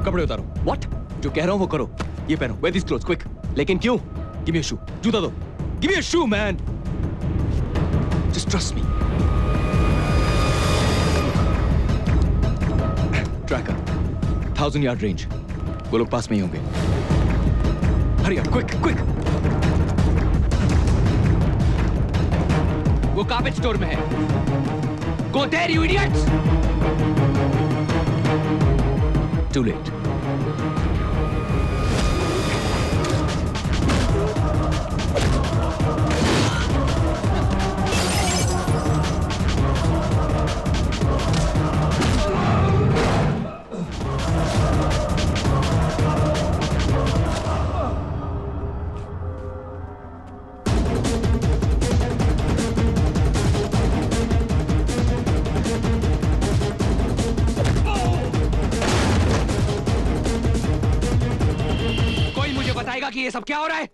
कपड़े उतारो। What? जो कह रहा हूँ वो करो। ये पहनो, wear these clothes quick। लेकिन क्यों? Give me a shoe। जूता दो। Give me a shoe, man। Just trust me। Tracker, 1000 yard range। वो लोग पास में ही होंगे। Hurry up, quick, quick। वो कार्पेट स्टोर में है। Go there, you idiots! Too late। कि ये सब क्या हो रहा है?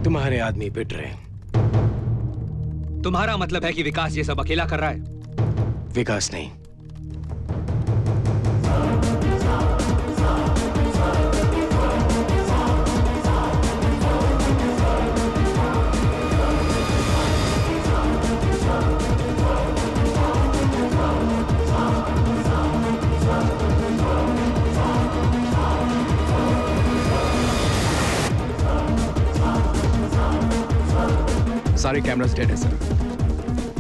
तुम्हारे आदमी पिट रहे हैं। तुम्हारा मतलब है कि विकास ये सब अकेला कर रहा है? विकास नहीं, सारे कैमरास डेड है सर।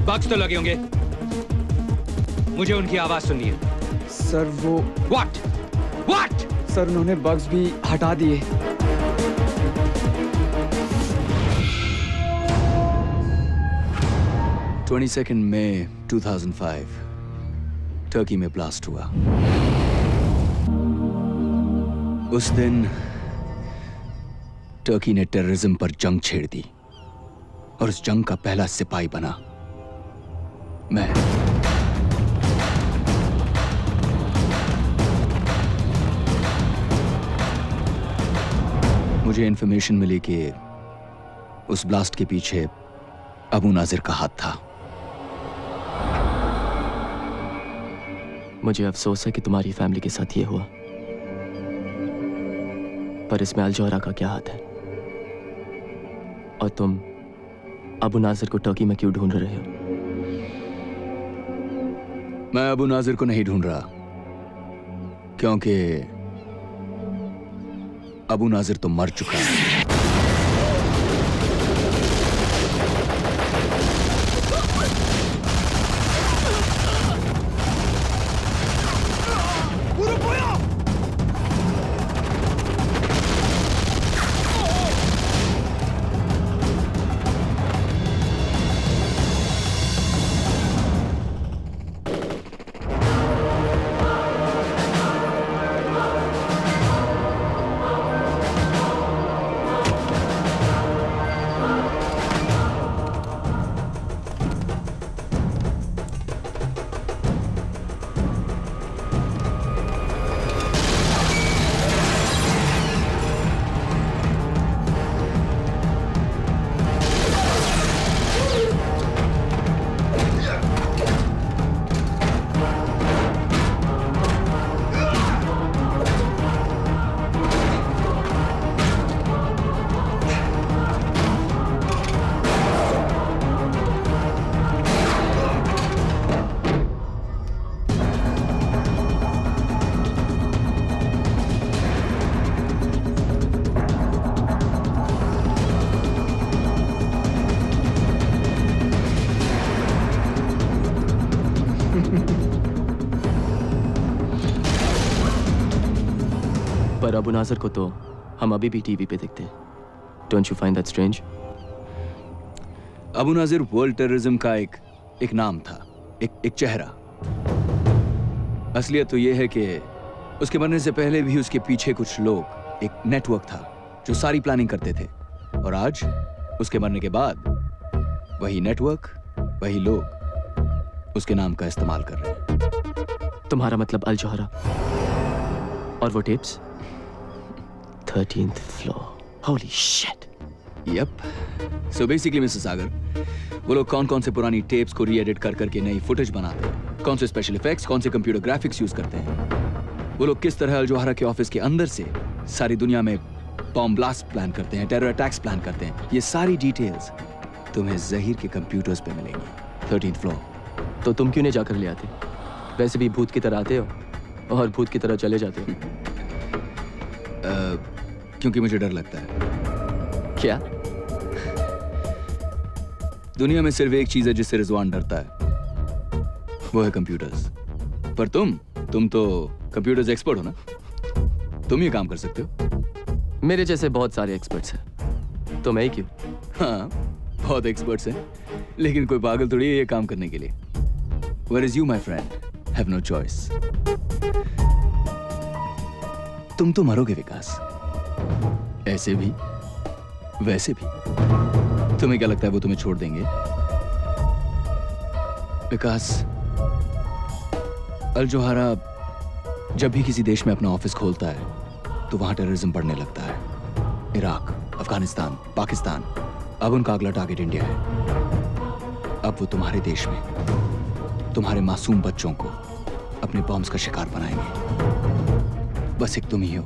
बग्स तो लगे होंगे। मुझे उनकी आवाज सुननी है। सर वो What? What? सर उन्होंने बग्स भी हटा दिए। मई 2005 टर्की में ब्लास्ट हुआ। उस दिन टर्की ने टेररिज्म पर जंग छेड़ दी और उस जंग का पहला सिपाही बना मैं। मुझे इंफॉर्मेशन मिली कि उस ब्लास्ट के पीछे अबू नाजिर का हाथ था। मुझे अफसोस है कि तुम्हारी फैमिली के साथ ये हुआ, पर इसमें अल जौहरा का क्या हाथ है? और तुम अबू नाजिर को टर्की में क्यों ढूंढ रहे हो? मैं अबू नाजिर को नहीं ढूंढ रहा, क्योंकि अबू नाजिर तो मर चुका है। पर अबू नाजिर को तो हम अभी भी टीवी पे देखते हैं। Don't you find that strange? Abu Nazir world terrorism का एक नाम था, एक चेहरा। असलियत तो यह है कि उसके बनने से पहले भी उसके पीछे कुछ लोग, एक नेटवर्क था जो सारी प्लानिंग करते थे। और आज उसके मरने के बाद वही नेटवर्क, वही लोग उसके नाम का इस्तेमाल कर रहे हैं। तुम्हारा मतलब अल जौहरा और वो tapes? 13th floor. Holy shit. Yup. So basically mister Sagar, वो लोग कौन कौन से पुरानी टेप्स को री-एडिट कर करके नई फुटेज बनाते हैं, कौन से स्पेशल इफेक्ट्स, कौन से कंप्यूटर ग्राफिक्स यूज करते हैं, वो लोग किस तरह अल जोहरा के ऑफिस के अंदर से सारी दुनिया में बॉम्ब ब्लास्ट प्लान करते हैं, टेरर अटैक्स प्लान करते हैं, ये सारी डिटेल्स तुम्हें जहीर के कंप्यूटर्स पे मिलेंगी 13th फ्लोर. तो तुम क्यों नहीं जाकर ले आते? वैसे भी भूत की तरह आते हो और भूत की तरह चले जाते हो. क्योंकि मुझे डर लगता है. क्या? दुनिया में सिर्फ एक चीज है जिससे रिजवान डरता है, वो है कंप्यूटर्स. पर तुम तो कंप्यूटर्स एक्सपर्ट हो ना, तुम ये काम कर सकते हो. मेरे जैसे बहुत सारे एक्सपर्ट्स हैं, तो मैं ही क्यों? हाँ, बहुत एक्सपर्ट्स हैं, लेकिन कोई पागल थोड़ी है ये काम करने के लिए. Where is you, my friend? Have no choice. तुम तो मरोगे विकास, ऐसे भी वैसे भी. तुम्हें क्या लगता है वो तुम्हें छोड़ देंगे? विकास, अल जोहरा जब भी किसी देश में अपना ऑफिस खोलता है तो वहां टेररिज्म बढ़ने लगता है. इराक, अफगानिस्तान, पाकिस्तान, अब उनका अगला टारगेट इंडिया है. अब वो तुम्हारे देश में तुम्हारे मासूम बच्चों को अपने बॉम्ब्स का शिकार बनाएंगे. बस एक तुम ही हो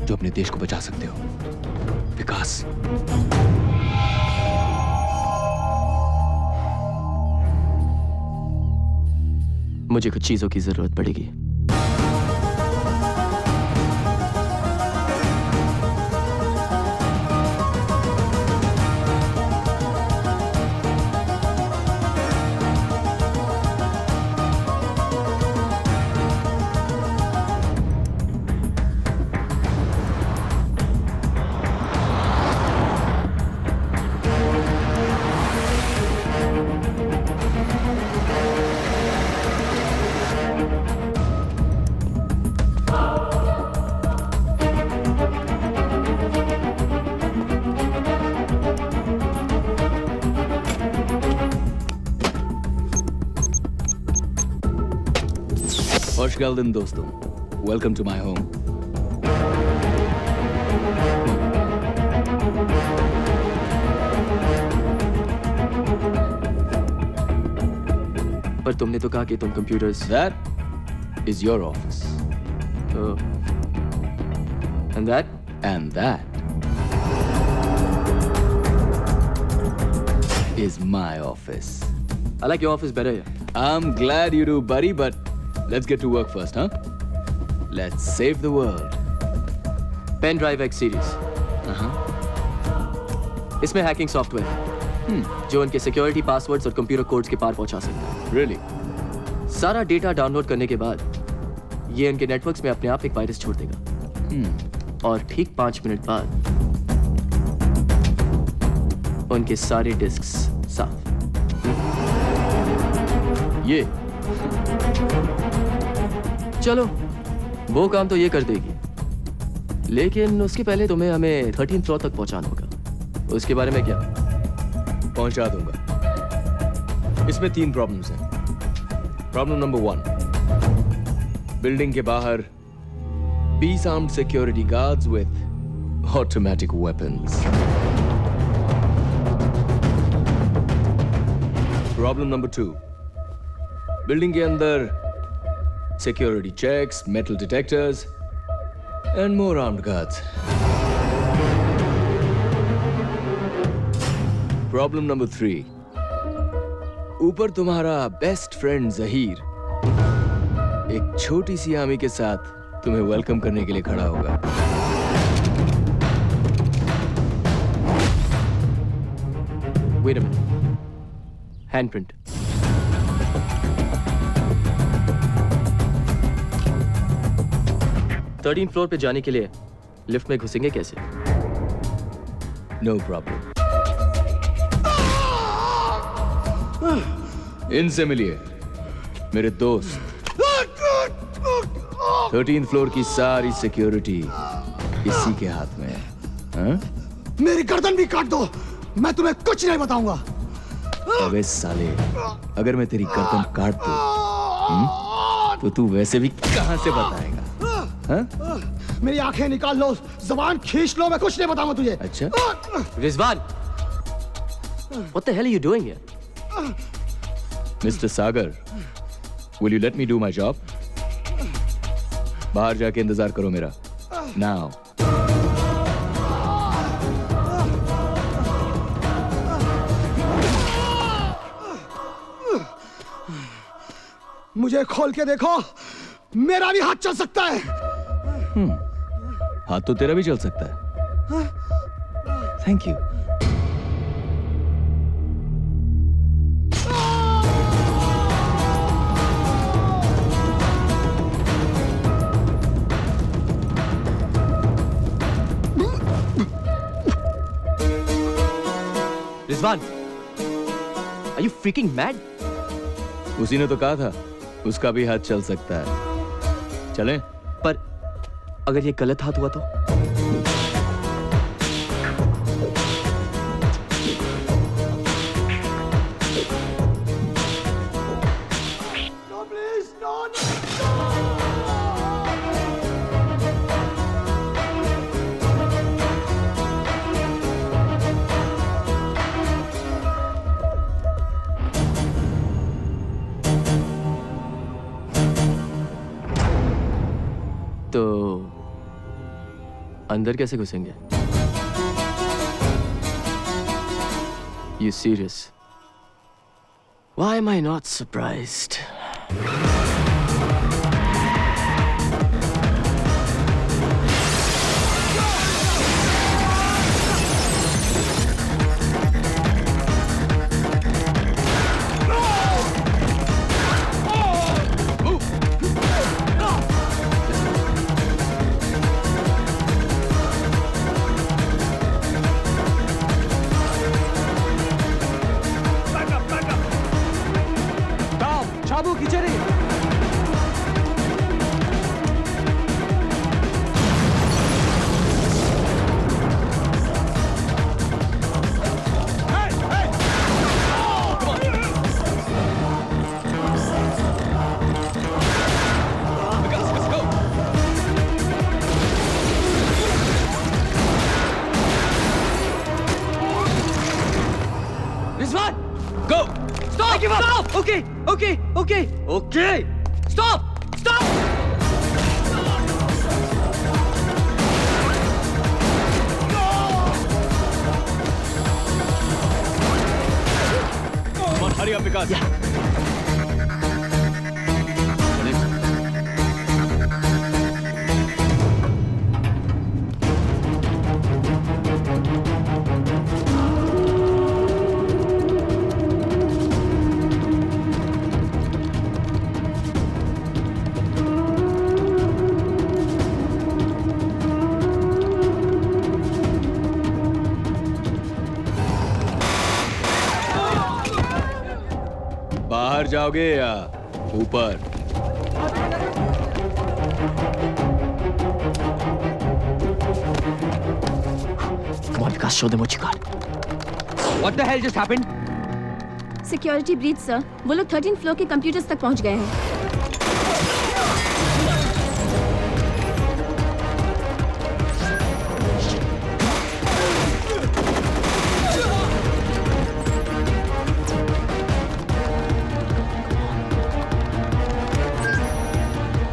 जो अपने देश को बचा सकते हो विकास. मुझे कुछ चीजों की जरूरत पड़ेगी. Hoş geldin dostum. Welcome to my home. पर तुमने तो कहा कि तुम computers. That is your office. And that? And that is my office. I like your office better here. I'm glad you do, buddy, but let's get to work first, huh? Let's save the world. Pen drive X series. इसमें hacking software है जो उनके security passwords और computer codes के पार पहुंचा सकता है. Really? सारा डेटा डाउनलोड करने के बाद ये उनके नेटवर्क्स में अपने आप एक वायरस छोड़ देगा. और ठीक 5 मिनट बाद उनके सारे डिस्क्स साफ. ये चलो, वो काम तो ये कर देगी, लेकिन उसके पहले तुम्हें हमें 13th फ्लोर तक पहुंचाना होगा. उसके बारे में क्या? पहुंचा दूंगा. इसमें 3 प्रॉब्लम्स हैं. प्रॉब्लम नंबर 1, बिल्डिंग के बाहर 20 armed security guards with automatic weapons. Problem number 2, building के अंदर security checks, metal detectors, and more armed guards. Problem number 3. ऊपर तुम्हारा बेस्ट फ्रेंड जहीर एक छोटी सी आर्मी के साथ तुम्हें वेलकम करने के लिए खड़ा होगा. Wait a minute. Handprint. Thirteen floor पे जाने के लिए लिफ्ट में घुसेंगे कैसे? No problem. इनसे मिलिए, मेरे दोस्त. 13th फ्लोर की सारी सिक्योरिटी इसी के हाथ में है. हाँ? मेरी गर्दन भी काट दो, मैं तुम्हें कुछ नहीं बताऊंगा. अबे साले, अगर मैं तेरी गर्दन काट दूं, तो तू वैसे भी कहां से बताएगा? हाँ? मेरी आंखें निकाल लो, जबान खींच लो, मैं कुछ नहीं बताऊंगा तुझे। अच्छा Rizwan, what the hell are you doing here? Mister Sagar, will you let me do my job? बाहर जाके इंतजार करो मेरा। Now. मुझे खोल के देखो, मेरा भी हाथ चल सकता है। हाथ तो तेरा भी चल सकता है। Thank you. Rizwan, are you freaking mad? उसी ने तो कहा था उसका भी हाथ चल सकता है। चलें? पर अगर ये गलत हाथ हुआ तो? No, please, no, no. तो अंदर कैसे घुसेंगे? You serious? Why am I not surprised? चाबू खींचे नहीं। Rizwan! Go! Stop! Stop! Okay! Okay! Okay! Okay! Stop! Stop! Come on, hurry up, Vikas. Yeah. बाहर जाओगे या ऊपर? Come on, Vikas, show them what you got. What the hell just happened? Security breach sir, वो लोग 13th floor के computers तक पहुंच गए हैं।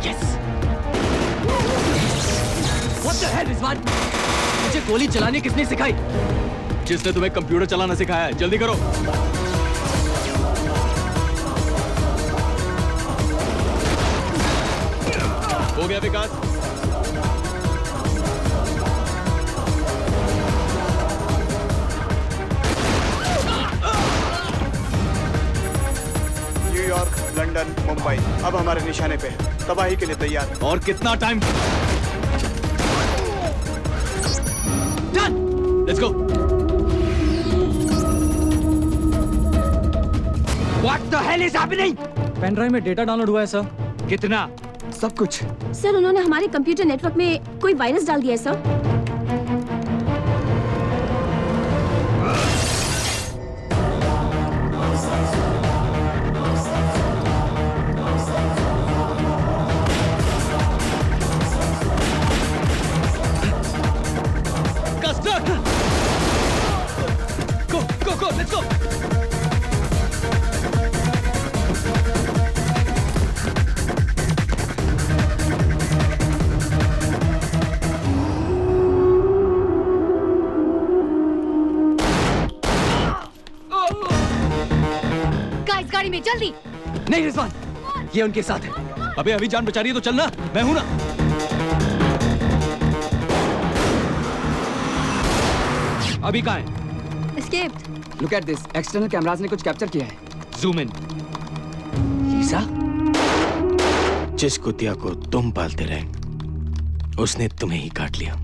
Yes. What the hell, Rizwan? मुझे गोली चलाने किसने सिखाई? जिसने तुम्हें कंप्यूटर चलाना सिखाया है, जल्दी करो। हो गया विकास? न्यूयॉर्क, लंदन, मुंबई अब हमारे निशाने पे है। तबाही के लिए तैयार। और कितना time? Done. Let's go. What the hell is happening? Pen drive में डेटा डाउनलोड हुआ है सर। कितना? सब कुछ। सर उन्होंने हमारे कंप्यूटर नेटवर्क में कोई वायरस डाल दिया है sir. go, let's go. Guys गाड़ी में जल्दी। नहीं रिजवान, ये उनके साथ है। अबे अभी जान बचा रही है तो चलना, मैं हूं ना। अभी कहाँ है? Escaped. Look at this, external cameras ने कुछ कैप्चर किया है। Zoom in. लीसा, जिस कुतिया को तुम पालते रहे उसने तुम्हें ही काट लिया।